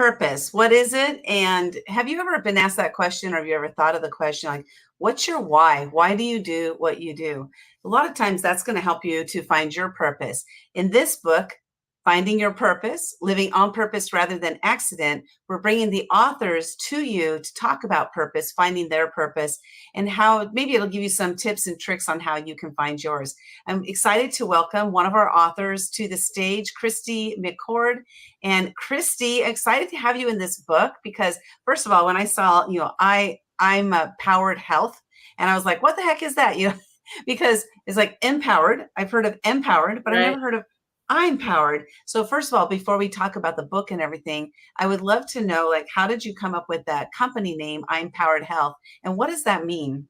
purpose. What is it? And have you ever been asked that question, or have you ever thought of the question like, what's your why? Why do you do what you do? A lot of times that's going to help you to find your purpose. In this book, Finding Your Purpose, Living on Purpose Rather Than Accident, we're bringing the authors to you to talk about purpose, finding their purpose, and how maybe it'll give you some tips and tricks on how you can find yours. I'm excited to welcome one of our authors to the stage, Christy McCord. And Christy, excited to have you in this book because, first of all, when I saw, I'm a Powered Health, and I was like, what the heck is that? Because it's like empowered. I've heard of empowered, but I've never heard of I'm powered. So first of all, before we talk about the book and everything, I would love to know, like, how did you come up with that company name, I'm Powered Health? And what does that mean?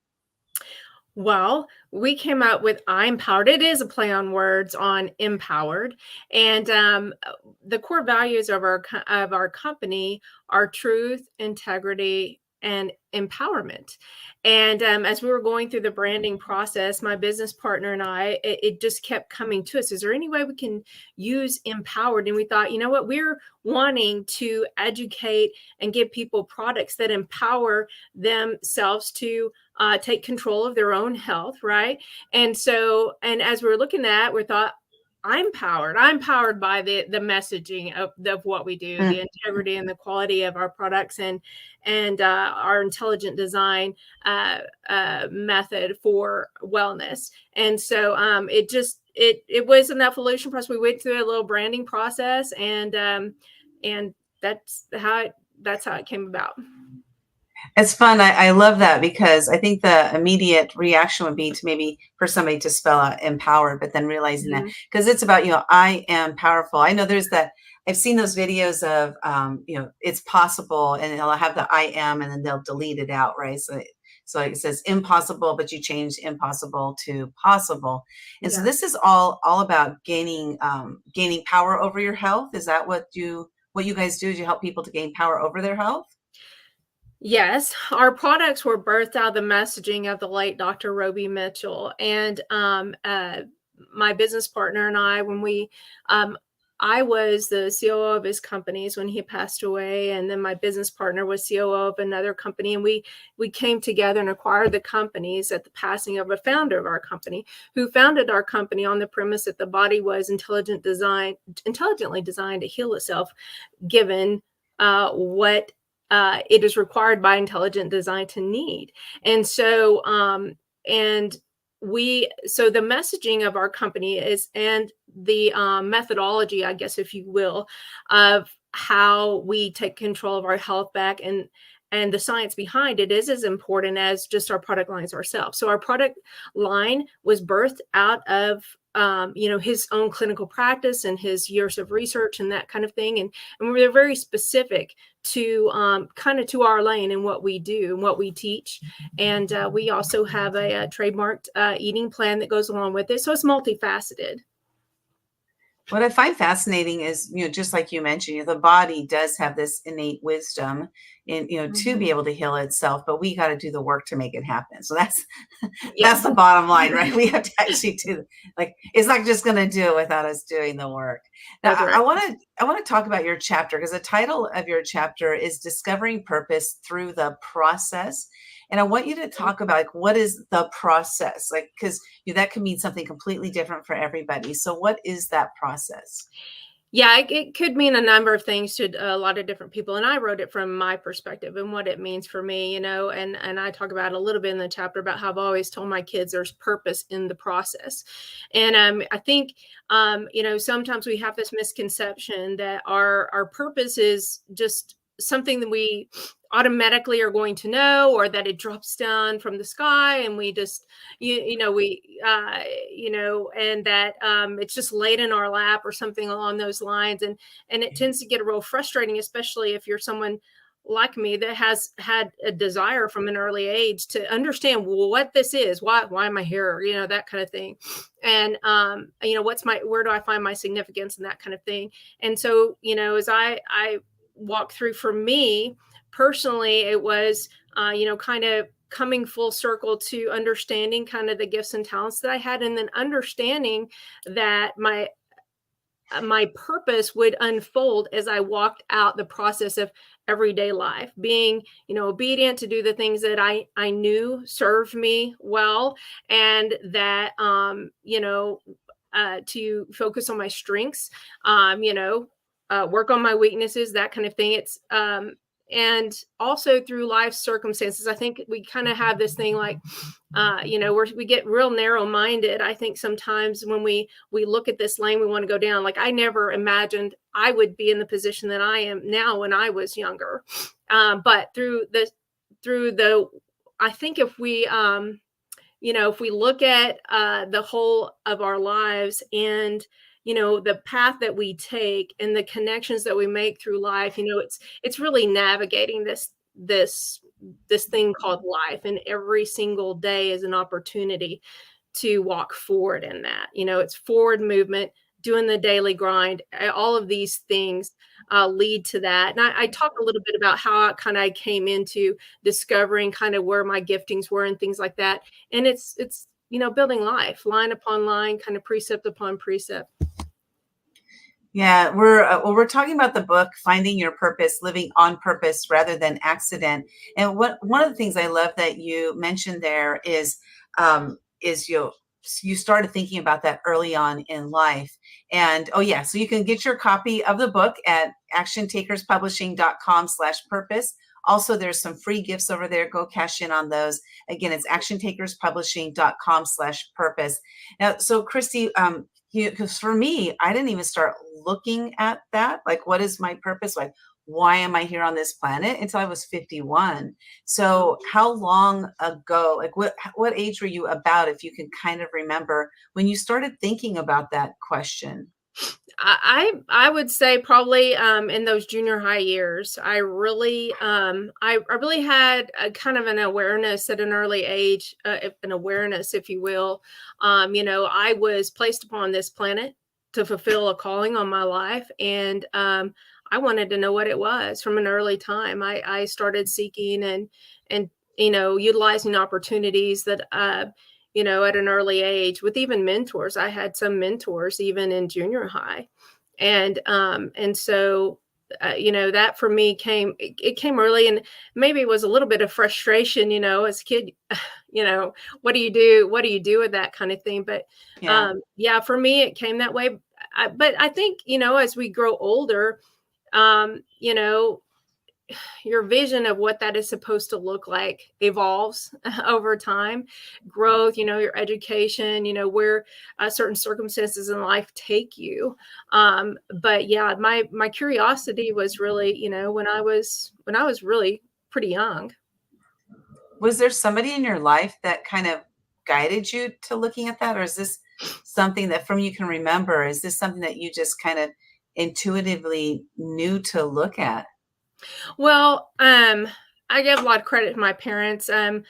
Well, we came out with I'm Powered. It is a play on words on empowered. And the core values of our company are truth, integrity, and empowerment. And as we were going through the branding process, my business partner and I, it just kept coming to us. Is there any way we can use empowered? And we thought, you know what, we're wanting to educate and give people products that empower themselves to take control of their own health, right? And so, and as we were looking at, we thought, I'm powered by the messaging of what we do, the integrity and the quality of our products, and our intelligent design method for wellness. And so it was an evolution process. We went through a little branding process, and that's how it came about. It's fun. I love that because I think the immediate reaction would be to maybe for somebody to spell out empowered, but then realizing that because it's about, I am powerful. I know there's that. I've seen those videos of, it's possible, and they'll have the I am, and then they'll delete it out. Right. So it says impossible, but you change impossible to possible. And so this is all about gaining power over your health. Is that what you guys do? Do you help people to gain power over their health? Yes, our products were birthed out of the messaging of the late Dr. Roby Mitchell. And my business partner and I, when I was the COO of his companies when he passed away, and then my business partner was COO of another company, and we came together and acquired the companies at the passing of a founder of our company, who founded our company on the premise that the body was intelligently designed to heal itself, given what it is required by intelligent design to need. And so, so the messaging of our company is, and the methodology, I guess, if you will, of how we take control of our health back, and the science behind it is as important as just our product lines ourselves. So our product line was birthed out of his own clinical practice and his years of research and that kind of thing. And we're very specific to kind of to our lane and what we do and what we teach. And we also have a trademarked eating plan that goes along with it. So it's multifaceted. What I find fascinating is, just like you mentioned, the body does have this innate wisdom in, to be able to heal itself, but we got to do the work to make it happen. So that's the bottom line, right? We have to actually do, it's not just going to do it without us doing the work. Now, right. I want to talk about your chapter, because the title of your chapter is Discovering Purpose Through the Process. And I want you to talk about what is the process, because that can mean something completely different for everybody. So what is that process? Yeah, it could mean a number of things to a lot of different people. And I wrote it from my perspective and what it means for me, and I talk about a little bit in the chapter about how I've always told my kids there's purpose in the process. And I think, sometimes we have this misconception that our purpose is just something that we automatically are going to know, or that it drops down from the sky and we just, and that it's just laid in our lap or something along those lines. And it tends to get real frustrating, especially if you're someone like me that has had a desire from an early age to understand what this is, why am I here, that kind of thing. And, where do I find my significance and that kind of thing. And so, as I walk through, for me personally, it was, kind of coming full circle to understanding kind of the gifts and talents that I had, and then understanding that my purpose would unfold as I walked out the process of everyday life, being, obedient to do the things that I knew served me well, and that, to focus on my strengths, work on my weaknesses, that kind of thing. And also through life circumstances, I think we kind of have this thing like, we get real narrow minded. I think sometimes when we look at this lane we want to go down, like I never imagined I would be in the position that I am now when I was younger. But I think if we, if we look at the whole of our lives, and the path that we take and the connections that we make through life, it's really navigating this thing called life, and every single day is an opportunity to walk forward in that. It's forward movement, doing the daily grind. All of these things lead to that. And I talk a little bit about how I came into discovering kind of where my giftings were and things like that. And it's building life line upon line, kind of precept upon precept. Yeah, we're talking about the book Finding Your Purpose, Living on Purpose Rather Than Accident. And one of the things I love that you mentioned there is you started thinking about that early on in life. And so you can get your copy of the book at actiontakerspublishing.com/purpose. Also, there's some free gifts over there. Go cash in on those. Again, it's actiontakerspublishing.com/purpose. Now, so Christy, because for me, I didn't even start looking at that. Like, what is my purpose? Like, why am I here on this planet? Until I was 51. So how long ago, like what age were you about, if you can kind of remember, when you started thinking about that question? I would say probably in those junior high years, I really had a kind of an awareness at an early age, an awareness, if you will. I was placed upon this planet to fulfill a calling on my life, and I wanted to know what it was from an early time. I started seeking and utilizing opportunities that at an early age with even mentors. I had some mentors even in junior high. And so, that for me it came early, and maybe it was a little bit of frustration, as a kid, what do you do? What do you do with that kind of thing? But for me, it came that way. But I think, as we grow older, your vision of what that is supposed to look like evolves over time, growth, your education, where certain circumstances in life take you. But yeah, my curiosity was really, when I was really pretty young. Was there somebody in your life that kind of guided you to looking at that? Or is this something that from you can remember? Is this something that you just kind of intuitively knew to look at? Well, I give a lot of credit to my parents, raising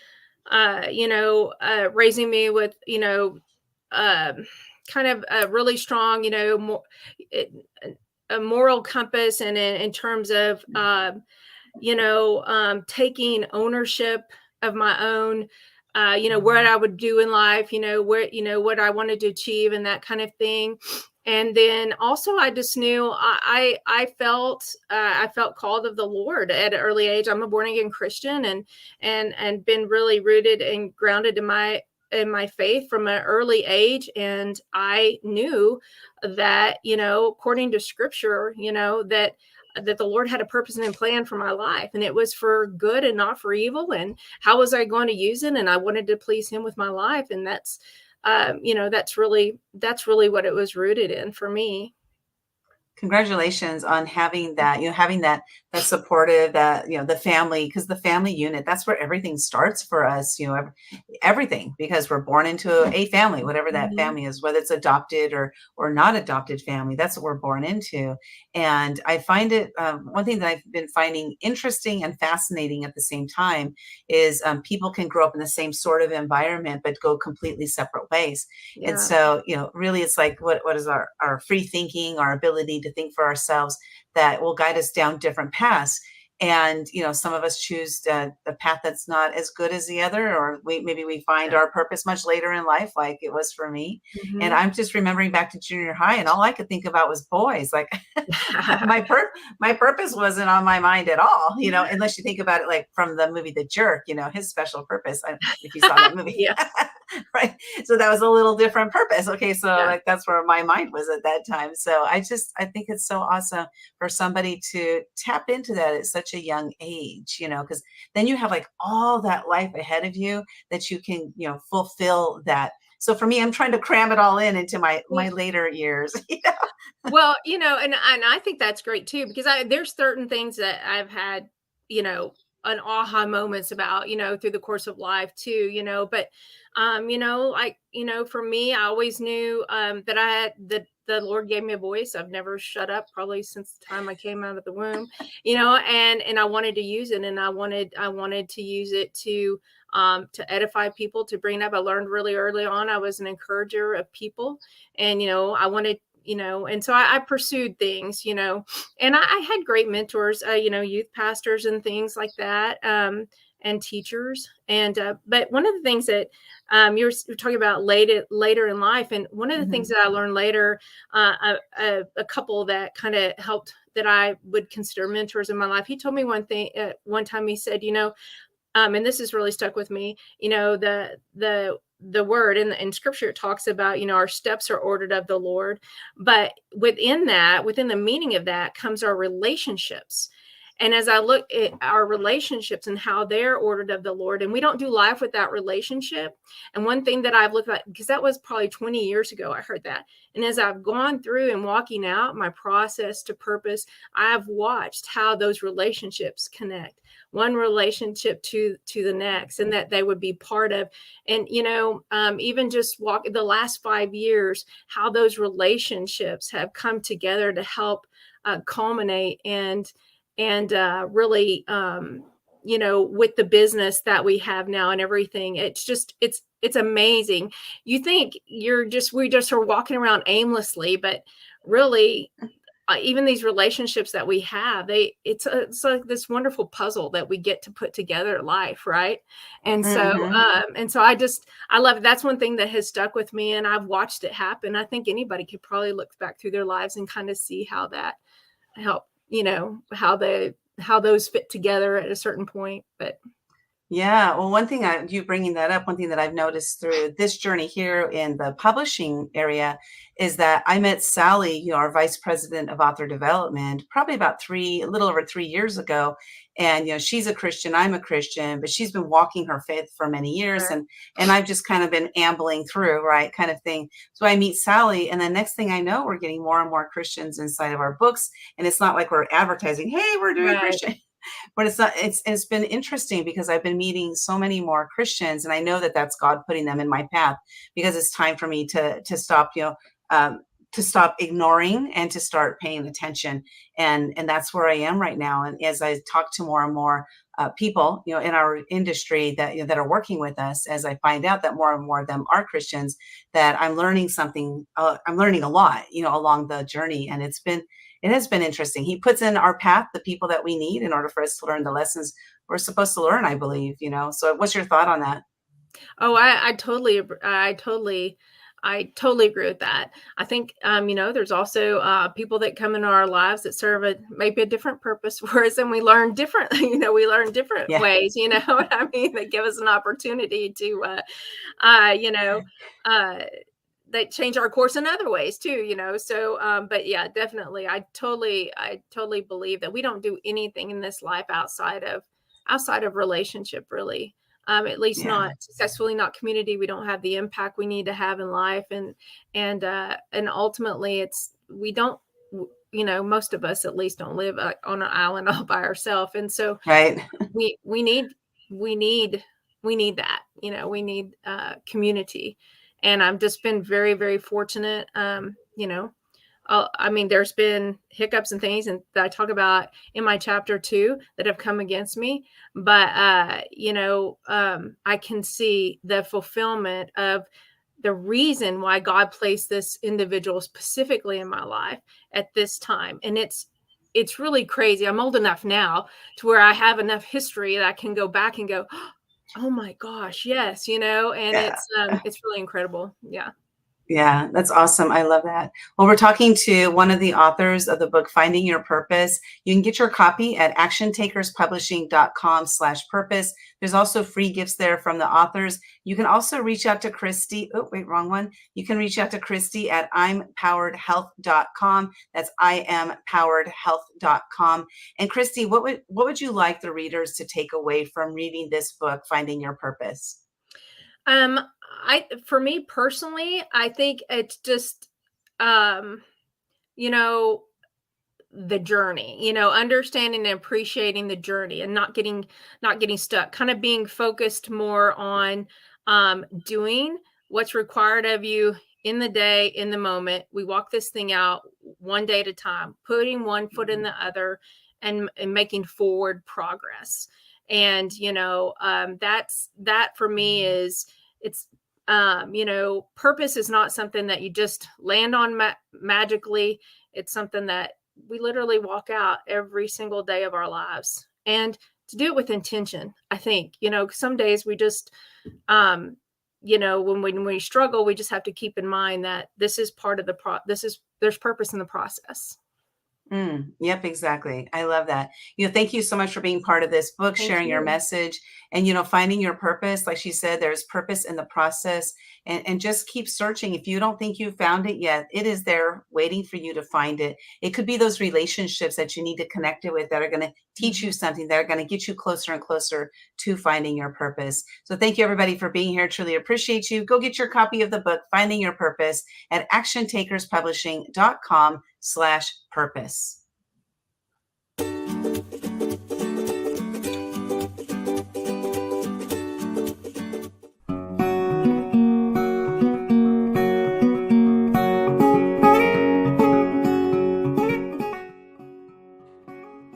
me with, kind of a really strong, a moral compass, and in terms of, taking ownership of my own, what I would do in life, where, what I wanted to achieve and that kind of thing. And then also I just knew I felt called of the Lord at an early age. I'm a born again Christian, and been really rooted and grounded in my faith from an early age. And I knew that, according to scripture, that the Lord had a purpose and a plan for my life, and it was for good and not for evil. And how was I going to use it? And I wanted to please him with my life. And that's really what it was rooted in for me. Congratulations on having that, having that supportive, that, the family, because the family unit, that's where everything starts for us, everything, because we're born into a family, whatever that family is, whether it's adopted or not adopted family, that's what we're born into. And I find it, one thing that I've been finding interesting and fascinating at the same time is people can grow up in the same sort of environment, but go completely separate ways. Yeah. And so, really it's like, what is our free thinking, our ability to think for ourselves that will guide us down different paths. And, some of us choose the path that's not as good as the other, or maybe we find our purpose much later in life, like it was for me. And I'm just remembering back to junior high, and all I could think about was boys. Like my purpose wasn't on my mind at all, unless you think about it like from the movie The Jerk, his special purpose, if you saw that movie. Yeah. Right. So that was a little different purpose. Okay. So Yeah. like that's where my mind was at that time. So I think it's so awesome for somebody to tap into that at such a young age, because then you have like all that life ahead of you that you can, fulfill that. So for me, I'm trying to cram it all into my later years. Well, and I think that's great too, because there's certain things that I've had, an aha moments about, through the course of life too, but, like, for me, I always knew, that I had, the Lord gave me a voice. I've never shut up probably since the time I came out of the womb, and I wanted to use it, and I wanted to use it to edify people, to bring up. I learned really early on, I was an encourager of people, and, I wanted, and so I pursued things, and I had great mentors, youth pastors and things like that, and teachers. And, but one of the things that, you're talking about later in life. And one of the things that I learned later, a couple that kind of helped, that I would consider mentors in my life. He told me one thing, one time he said, and this has really stuck with me, the word in scripture, it talks about, our steps are ordered of the Lord, but within the meaning of that comes our relationships. And as I look at our relationships and how they're ordered of the Lord, and we don't do life without relationship. And one thing that I've looked at, because that was probably 20 years ago, I heard that. And as I've gone through and walking out my process to purpose, I've watched how those relationships connect, one relationship to the next, and that they would be part of. And, even just the last 5 years, how those relationships have come together to help culminate and really, with the business that we have now and everything. It's just, it's amazing. You think we just are walking around aimlessly, but really, even these relationships that we have, it's like this wonderful puzzle that we get to put together in life. Right. And so, I love it. That's one thing that has stuck with me, and I've watched it happen. I think anybody could probably look back through their lives and kind of see how that helped, how those fit together at a certain point. But yeah, well, one thing you bringing that up, one thing that I've noticed through this journey here in the publishing area is that I met Sally, our vice president of author development, probably about a little over 3 years ago. And, she's a Christian, I'm a Christian, but she's been walking her faith for many years. Sure. And I've just kind of been ambling through, right, kind of thing. So I meet Sally, and the next thing I know, we're getting more and more Christians inside of our books. And it's not like we're advertising, hey, we're doing Christian. But it's been interesting because I've been meeting so many more Christians, and I know that that's God putting them in my path, because it's time for me to stop, to stop ignoring and to start paying attention. And that's where I am right now. And as I talk to more and more people, in our industry that, that are working with us, as I find out that more and more of them are Christians, that I'm learning something, I'm learning a lot, along the journey. And it has been interesting. He puts in our path the people that we need in order for us to learn the lessons we're supposed to learn, I believe, So what's your thought on that? Oh, I totally agree with that. I think, there's also people that come into our lives that serve maybe a different purpose for us, and we learn different, ways, what I mean? They give us an opportunity to, they change our course in other ways too, so, but yeah, definitely. I totally believe that we don't do anything in this life outside of relationship, really. At least not successfully, not community. We don't have the impact we need to have in life. And ultimately we don't, most of us at least don't live on an island all by ourselves. And so right. we need that, we need community. And I've just been very, very fortunate. There's been hiccups and things and that I talk about in my chapter 2 that have come against me. But, I can see the fulfillment of the reason why God placed this individual specifically in my life at this time. And it's it's really crazy. I'm old enough now to where I have enough history that I can go back and go, oh my gosh, yes, and Yeah. it's really incredible. Yeah. Yeah, that's awesome. I love that. Well, we're talking to one of the authors of the book, Finding Your Purpose. You can get your copy at actiontakerspublishing.com/purpose. There's also free gifts there from the authors. You can also reach out to Christy. Oh, wait, wrong one. You can reach out to Christy at impoweredhealth.com. That's impoweredhealth.com. And Christy, what would you like the readers to take away from reading this book, Finding Your Purpose? For me personally, I think it's just, um, you know, the journey, understanding and appreciating the journey and not getting stuck, kind of being focused more on doing what's required of you in the day, in the moment. We walk this thing out one day at a time, putting one foot in the other and making forward progress. And that for me is, it's purpose is not something that you just land on magically. It's something that we literally walk out every single day of our lives, and to do it with intention. I think, some days we just, when we struggle, we just have to keep in mind that this is part of there's purpose in the process. Yep, exactly. I love that. Thank you so much for being part of this book, Thank sharing your you. message, and finding your purpose. Like she said, there's purpose in the process, and just keep searching. If you don't think you found it yet, it is there waiting for you to find it. It could be those relationships that you need to connect it with that are going to teach you something, that are going to get you closer and closer to finding your purpose. So thank you, everybody, for being here. Truly appreciate you. Go get your copy of the book, Finding Your Purpose, at actiontakerspublishing.com/purpose.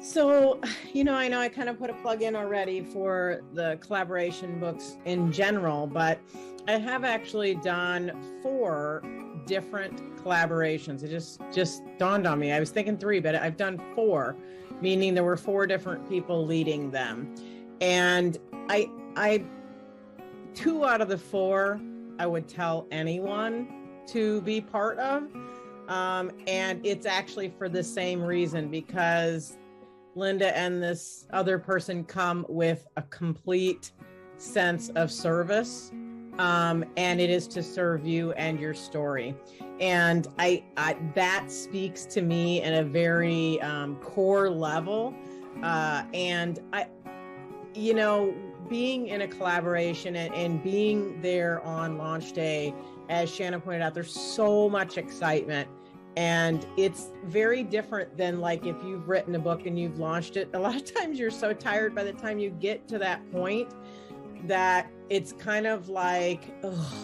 So, I know I kind of put a plug in already for the collaboration books in general, but I have actually done 4 different collaborations. It just dawned on me. I was thinking 3, but I've done 4, meaning there were 4 different people leading them. And I 2 out of the 4, I would tell anyone to be part of. And it's actually for the same reason, because Linda and this other person come with a complete sense of service. And it is to serve you and your story. And I that speaks to me in a very core level. And being in a collaboration and being there on launch day, as Shannon pointed out, there's so much excitement. And it's very different than like if you've written a book and you've launched it. A lot of times you're so tired by the time you get to that point that it's kind of like, ugh.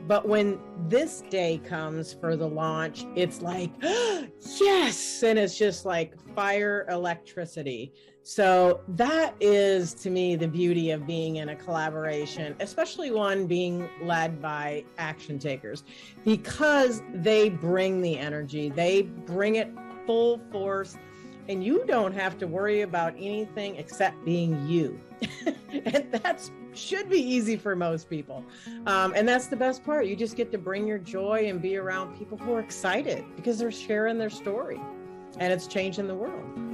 But when this day comes for the launch, it's like, yes. And it's just like fire electricity. So that is, to me, the beauty of being in a collaboration, especially one being led by action takers, because they bring the energy, they bring it full force, and you don't have to worry about anything except being you. And that should be easy for most people. And that's the best part. You just get to bring your joy and be around people who are excited because they're sharing their story and it's changing the world.